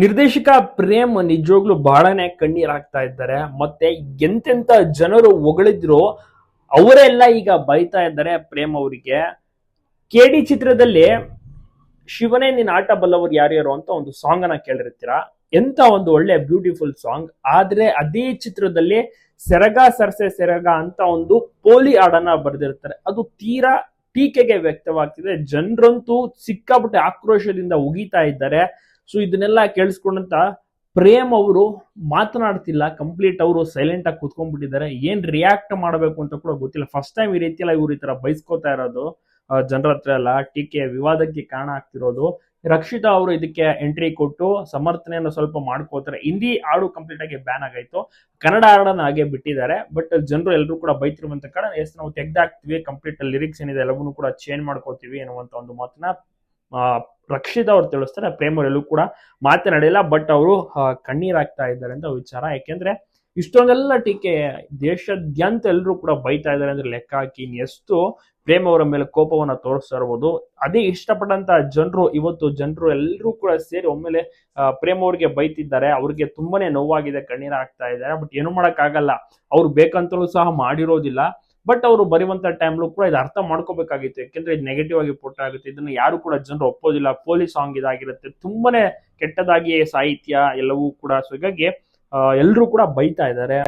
ನಿರ್ದೇಶಕ ಪ್ರೇಮ್ ನಿಜವಾಗ್ಲೂ ಬಹಳನೇ ಕಣ್ಣೀರ್ ಹಾಕ್ತಾ ಇದ್ದಾರೆ. ಮತ್ತೆ ಎಂತೆಂತ ಜನರು ಹೊಗಳಿದ್ರು ಅವರೆಲ್ಲ ಈಗ ಬೈತಾ ಇದ್ದಾರೆ ಪ್ರೇಮ್ ಅವರಿಗೆ. ಕೆಡಿ ಚಿತ್ರದಲ್ಲಿ ಶಿವನೇ ನಿನ್ನ ಆಟ ಬಲ್ಲವರು ಯಾರ್ಯಾರು ಅಂತ ಒಂದು ಸಾಂಗ್ ಅನ್ನ ಕೇಳಿರ್ತೀರಾ. ಎಂತ ಒಂದು ಒಳ್ಳೆ ಬ್ಯೂಟಿಫುಲ್ ಸಾಂಗ್. ಆದ್ರೆ ಅದೇ ಚಿತ್ರದಲ್ಲಿ ಸೆರಗ ಸರ್ಸೆ ಸೆರಗ ಅಂತ ಒಂದು ಪೋಲಿ ಹಾಡನ್ನ ಬರೆದಿರ್ತಾರೆ. ಅದು ತೀರಾ ಟೀಕೆಗೆ ವ್ಯಕ್ತವಾಗ್ತಿದೆ. ಜನರಂತೂ ಸಿಕ್ಕಾಪಟ್ಟೆ ಆಕ್ರೋಶದಿಂದ ಉಗಿತಾ ಇದ್ದಾರೆ. ಸೊ ಇದನ್ನೆಲ್ಲ ಕೇಳಿಸ್ಕೊಂಡಂತ ಪ್ರೇಮ್ ಅವರು ಮಾತನಾಡ್ತಿಲ್ಲ, ಕಂಪ್ಲೀಟ್ ಅವರು ಸೈಲೆಂಟ್ ಆಗಿ ಕುತ್ಕೊಂಡ್ಬಿಟ್ಟಿದ್ದಾರೆ. ಏನ್ ರಿಯಾಕ್ಟ್ ಮಾಡಬೇಕು ಅಂತ ಕೂಡ ಗೊತ್ತಿಲ್ಲ. ಫಸ್ಟ್ ಟೈಮ್ ಈ ರೀತಿ ಎಲ್ಲ ಇವ್ರು ಈ ತರ ಬೈಸ್ಕೋತಾ ಇರೋದು ಜನರ ಹತ್ರ ಎಲ್ಲ. ಟೀಕೆ ವಿವಾದಕ್ಕೆ ಕಾರಣ ಆಗ್ತಿರೋದು. ರಕ್ಷಿತಾ ಅವರು ಇದಕ್ಕೆ ಎಂಟ್ರಿ ಕೊಟ್ಟು ಸಮರ್ಥನೆಯನ್ನು ಸ್ವಲ್ಪ ಮಾಡ್ಕೋತಾರೆ. ಹಿಂದಿ ಹಾಡು ಕಂಪ್ಲೀಟ್ ಆಗಿ ಬ್ಯಾನ್ ಆಗಾಯ್ತು, ಕನ್ನಡ ಹಾಡನ್ನ ಹಾಗೆ ಬಿಟ್ಟಿದ್ದಾರೆ. ಬಟ್ ಜನರು ಎಲ್ಲರೂ ಕೂಡ ಬೈತಿರುವಂತ ಕಾರಣ ಎಸ್ ನಾವು ತೆಗ್ದಾಕ್ತಿವಿ, ಕಂಪ್ಲೀಟ್ ಲಿರಿಕ್ಸ್ ಏನಿದೆ ಎಲ್ಲವನ್ನೂ ಕೂಡ ಚೇಂಜ್ ಮಾಡ್ಕೋತೀವಿ ಅನ್ನುವಂತ ಒಂದು ಮಾತನ್ನ ರಕ್ಷಿತಾ ಅವ್ರು ತಿಳಿಸ್ತಾರೆ. ಪ್ರೇಮ್ ಅವರೆಲ್ಲೂ ಕೂಡ ಮಾತನಾಡಿಲ್ಲ, ಬಟ್ ಅವರು ಕಣ್ಣೀರಾಗ್ತಾ ಇದ್ದಾರೆ ಅಂತ ವಿಚಾರ. ಯಾಕೆಂದ್ರೆ ಇಷ್ಟೊಂದೆಲ್ಲ ಟೀಕೆ ದೇಶಾದ್ಯಂತ ಎಲ್ಲರೂ ಕೂಡ ಬೈತಾ ಇದ್ದಾರೆ ಅಂದ್ರೆ ಲೆಕ್ಕ ಹಾಕಿ ಎಷ್ಟು ಪ್ರೇಮ್ ಅವರ ಮೇಲೆ ಕೋಪವನ್ನ ತೋರಿಸ್ತಾ ಇರ್ಬೋದು. ಅದೇ ಇಷ್ಟಪಟ್ಟಂತ ಜನರು ಎಲ್ಲರೂ ಕೂಡ ಸೇರಿ ಒಮ್ಮೆಲೆ ಪ್ರೇಮ್ ಅವ್ರಿಗೆ ಬೈತಿದ್ದಾರೆ. ಅವ್ರಿಗೆ ತುಂಬಾನೇ ನೋವಾಗಿದೆ, ಕಣ್ಣೀರ ಆಗ್ತಾ ಇದ್ದಾರೆ. ಬಟ್ ಏನು ಮಾಡಕ್ ಆಗಲ್ಲ, ಅವ್ರು ಬೇಕಂತಲೂ ಸಹ ಮಾಡಿರೋದಿಲ್ಲ. ಬಟ್ ಅವರು ಬರುವಂತ ಟೈಮ್ಲೂ ಕೂಡ ಇದು ಅರ್ಥ ಮಾಡ್ಕೋಬೇಕಾಗಿತ್ತು. ಯಾಕೆಂದ್ರೆ ಇದು ನೆಗೆಟಿವ್ ಆಗಿ ಪುಟ್ಟ ಆಗುತ್ತೆ. ಇದನ್ನ ಯಾರು ಕೂಡ ಜನರು ಒಪ್ಪೋದಿಲ್ಲ. ಪೊಲೀಸ್ ಸಾಂಗ್ ಇದಾಗಿರುತ್ತೆ, ತುಂಬಾನೇ ಕೆಟ್ಟದಾಗಿ ಸಾಹಿತ್ಯ ಎಲ್ಲವೂ ಕೂಡ. ಸೊ ಹೀಗಾಗಿ ಎಲ್ಲರೂ ಕೂಡ ಬೈತಾ ಇದ್ದಾರೆ.